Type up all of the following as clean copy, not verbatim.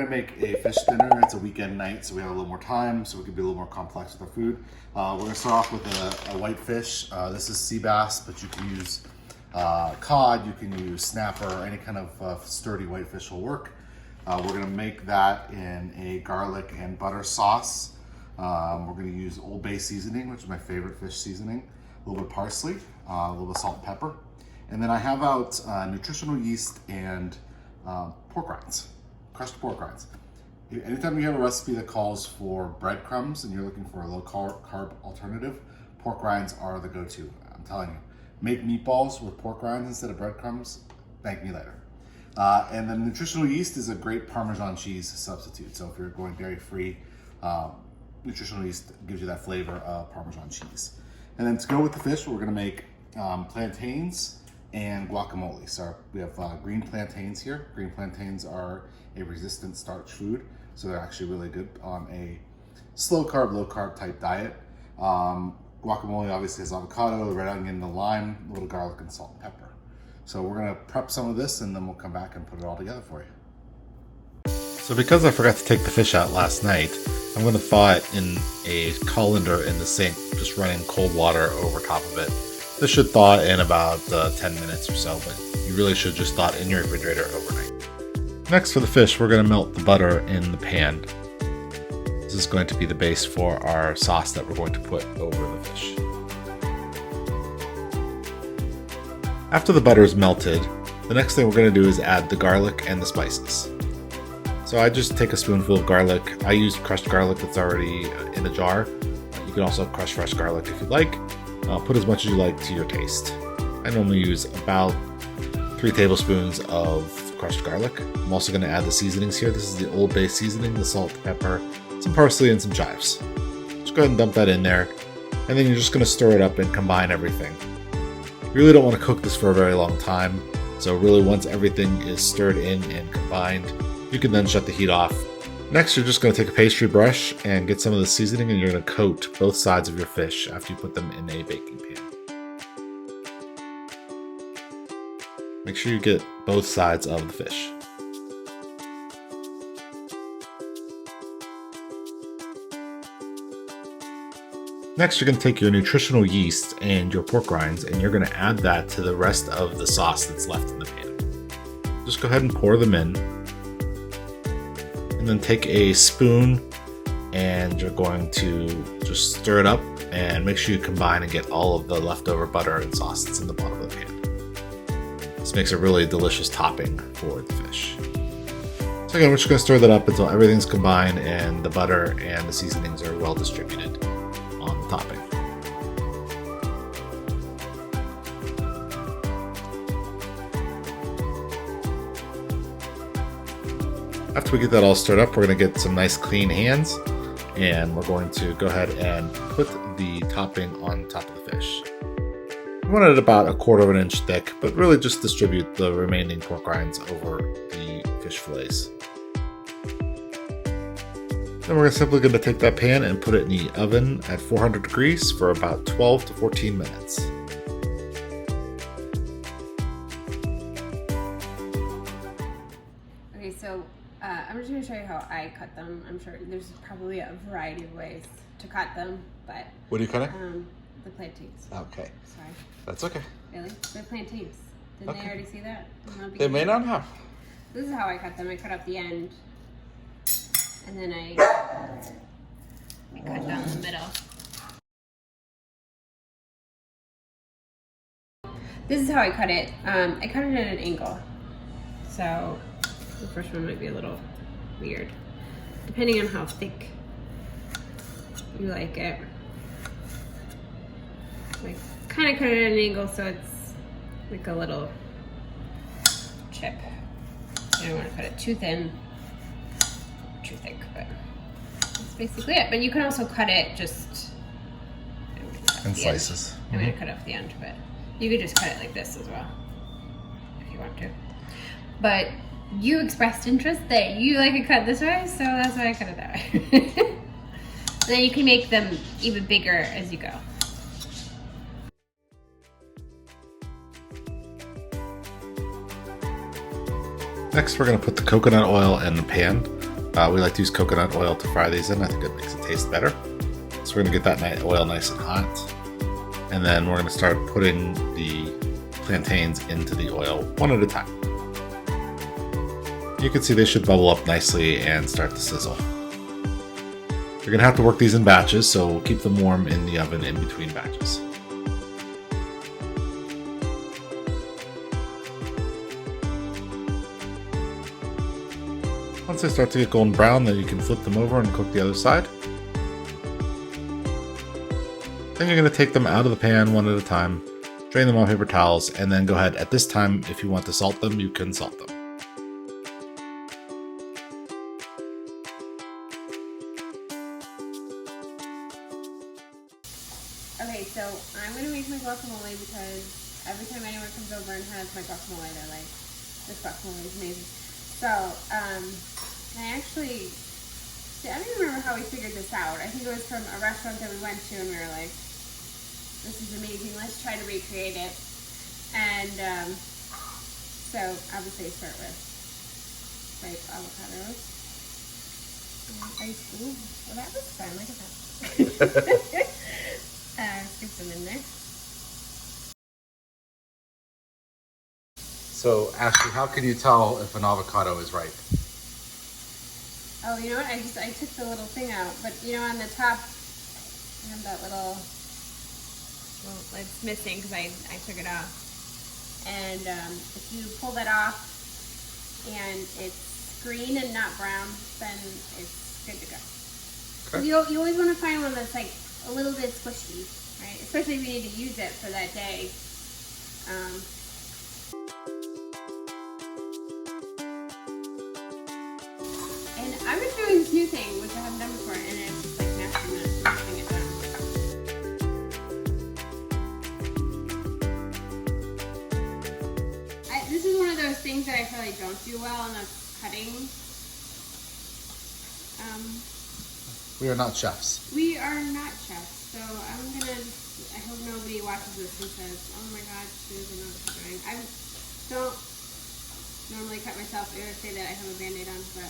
gonna make a fish dinner. It's a weekend night, so we have a little more time, so we can be a little more complex with our food. We're gonna start off with a white fish. This is sea bass, but you can use cod, you can use snapper, any kind of sturdy white fish will work. We're gonna make that in a garlic and butter sauce. We're gonna use Old Bay seasoning, which is my favorite fish seasoning, a little bit of parsley, a little bit of salt and pepper. And then I have out nutritional yeast and pork rinds, crushed pork rinds. Anytime you have a recipe that calls for breadcrumbs and you're looking for a low carb alternative, pork rinds are the go-to. I'm telling you, make meatballs with pork rinds instead of breadcrumbs, thank me later. And then nutritional yeast is a great Parmesan cheese substitute. So if you're going dairy-free, nutritional yeast gives you that flavor of Parmesan cheese. And then to go with the fish, we're gonna make plantains and guacamole. So we have green plantains here. Green plantains are a resistant starch food, so they're actually really good on a slow carb, low carb type diet. Guacamole obviously has avocado, the red onion, the lime, a little garlic and salt and pepper. So we're gonna prep some of this and then we'll come back and put it all together for you. So because I forgot to take the fish out last night, I'm gonna thaw it in a colander in the sink, just running cold water over top of it. This should thaw in about 10 minutes or so, but you really should just thaw it in your refrigerator overnight. Next for the fish, we're gonna melt the butter in the pan. This is going to be the base for our sauce that we're going to put over the fish. After the butter is melted, the next thing we're gonna do is add the garlic and the spices. So I just take a spoonful of garlic. I use crushed garlic that's already in a jar. You can also crush fresh garlic if you'd like. Put as much as you like to your taste. I normally use about 3 tablespoons of crushed garlic. I'm also going to add the seasonings here. This is the Old Bay seasoning, the salt, pepper, some parsley, and some chives. Just go ahead and dump that in there. And then you're just going to stir it up and combine everything. You really don't want to cook this for a very long time. So really once everything is stirred in and combined, you can then shut the heat off. Next, you're just going to take a pastry brush and get some of the seasoning and you're going to coat both sides of your fish after you put them in a baking pan. Make sure you get both sides of the fish. Next, you're going to take your nutritional yeast and your pork rinds and you're going to add that to the rest of the sauce that's left in the pan. Just go ahead and pour them in. And then take a spoon and you're going to just stir it up and make sure you combine and get all of the leftover butter and sauce that's in the bottom of the pan. This makes a really delicious topping for the fish. So again, we're just going to stir that up until everything's combined and the butter and the seasonings are well distributed on the topping. After we get that all stirred up, we're going to get some nice clean hands and we're going to go ahead and put the topping on top of the fish. We want it about 1/4 inch thick, but really just distribute the remaining pork rinds over the fish fillets. Then we're simply going to take that pan and put it in the oven at 400 degrees for about 12 to 14 minutes. Okay, so I'm just going to show you how I cut them. I'm sure there's probably a variety of ways to cut them, but... What are you cutting? The plantains. Okay. Sorry. That's okay. Really? They're plantains. Didn't they already see that? They may not have. This is how I cut them. I cut off the end, and then I cut down the middle. This is how I cut it. I cut it at an angle, so the first one might be a little weird, depending on how thick you like it. I kind of cut it at an angle so it's like a little chip. I don't want to cut it too thin, too thick, but that's basically it. But you can also cut it just in slices. I'm going to cut off the end, but you could just cut it like this as well if you want to. But you expressed interest that you like it cut this way, so that's why I cut it that way. Then you can make them even bigger as you go. Next, we're going to put the coconut oil in the pan. We like to use coconut oil to fry these in. I think it makes it taste better. So we're going to get that oil nice and hot. And then we're going to start putting the plantains into the oil one at a time. You can see they should bubble up nicely and start to sizzle. You're going to have to work these in batches, so keep them warm in the oven in between batches. Once they start to get golden brown, then you can flip them over and cook the other side. Then you're going to take them out of the pan one at a time, drain them on paper towels, and then go ahead. At this time, if you want to salt them, you can salt them. Okay, so I'm going to make my guacamole because every time anyone comes over and has my guacamole, they're like, this guacamole is amazing. So, I actually, I don't even remember how we figured this out. I think it was from a restaurant that we went to and we were like, this is amazing, let's try to recreate it. And so obviously start with ripe avocados. Ooh, well that was fun, look at that. Scoop them in there. So, Ashley, how can you tell if an avocado is ripe? Oh, you know what? I took the little thing out, but you know, on the top, I have that little, well, it's missing because I took it off. And if you pull that off and it's green and not brown, then it's good to go. Okay. You always want to find one that's like a little bit squishy, right? Especially if you need to use it for that day. And I've been doing this new thing, which I haven't done before, and it's just like mashing it down. This is one of those things that I really don't do well, and that's cutting. We are not chefs. We are not chefs, so I'm gonna. I hope nobody watches this and says, "Oh my God, she doesn't know what she's doing." I don't normally cut myself. I gotta say that I have a Band-Aid on, but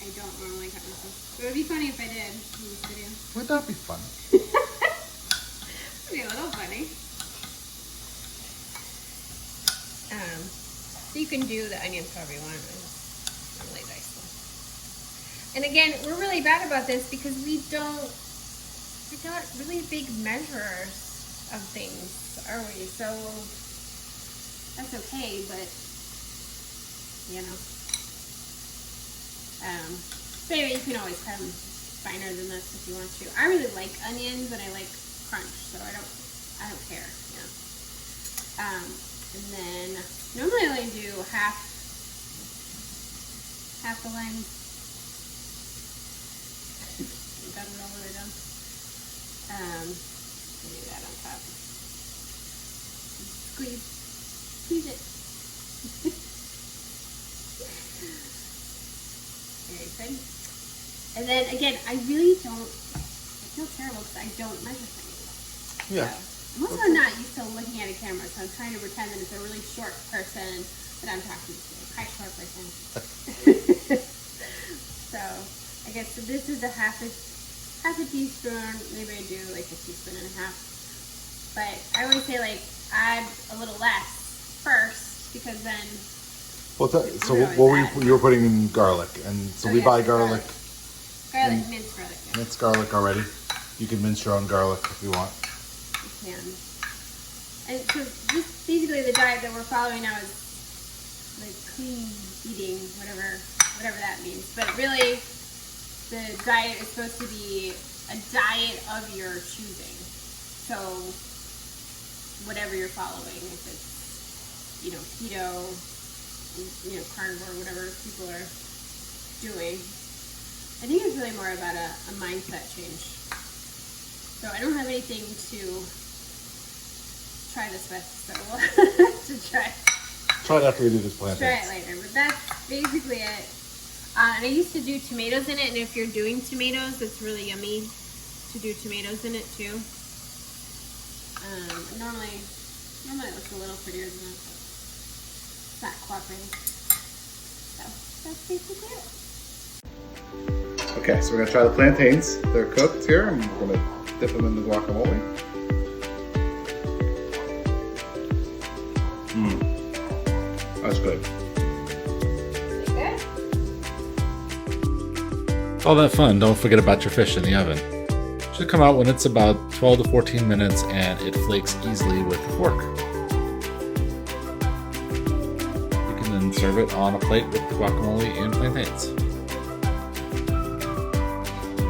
I don't normally cut myself. It would be funny if I did in this video. Would that be fun? It would be a little funny. So you can do the onions however you want. It's really nice. And again, we're really bad about this because we're not really big measurers of things, are we? So that's okay, but you know. But anyway, you can always cut them finer than this if you want to. I really like onions and I like crunch, so I don't care, you know. And then normally I only do half the lime. Got it all the way done. Do that on top. Squeeze it. Very good. And then again, I feel terrible because I don't measure things. Yeah. So, I'm also not used to looking at a camera, so I'm trying to pretend that it's a really short person that I'm talking to. Hi, short person. So, I guess so this is a half a teaspoon. Maybe I do like a teaspoon and a half. But I always say like add a little less first because then. Well, you were putting in garlic, and so we buy garlic. Minced garlic. Yeah. Minced garlic already. You can mince your own garlic if you want. You can. And so this basically the diet that we're following now is like clean eating, whatever that means. But really, the diet is supposed to be a diet of your choosing. So whatever you're following, if it's keto, carnivore, whatever people are doing. I think it's really more about a mindset change. So I don't have anything to try this with, so we'll have to try. Try it after we do this plantain. Try it later, but that's basically it. And I used to do tomatoes in it, and if you're doing tomatoes, it's really yummy to do tomatoes in it too. Normally it looks a little prettier than that, but it's not cooperating. So that's basically it. Okay, so we're gonna try the plantains. They're cooked here. I'm gonna dip them in the guacamole. That's good. Good? All that fun, don't forget about your fish in the oven. Should come out when it's about 12 to 14 minutes and it flakes easily with the fork. You can then serve it on a plate with the guacamole and plantains.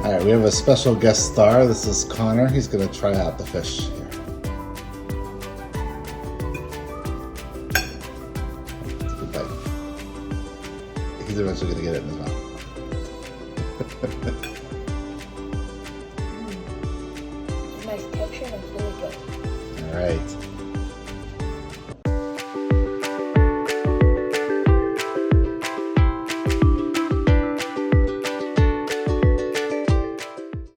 Alright, we have a special guest star. This is Connor. He's going to try out the fish here. It's a good bite. He's eventually going to get it in his mouth.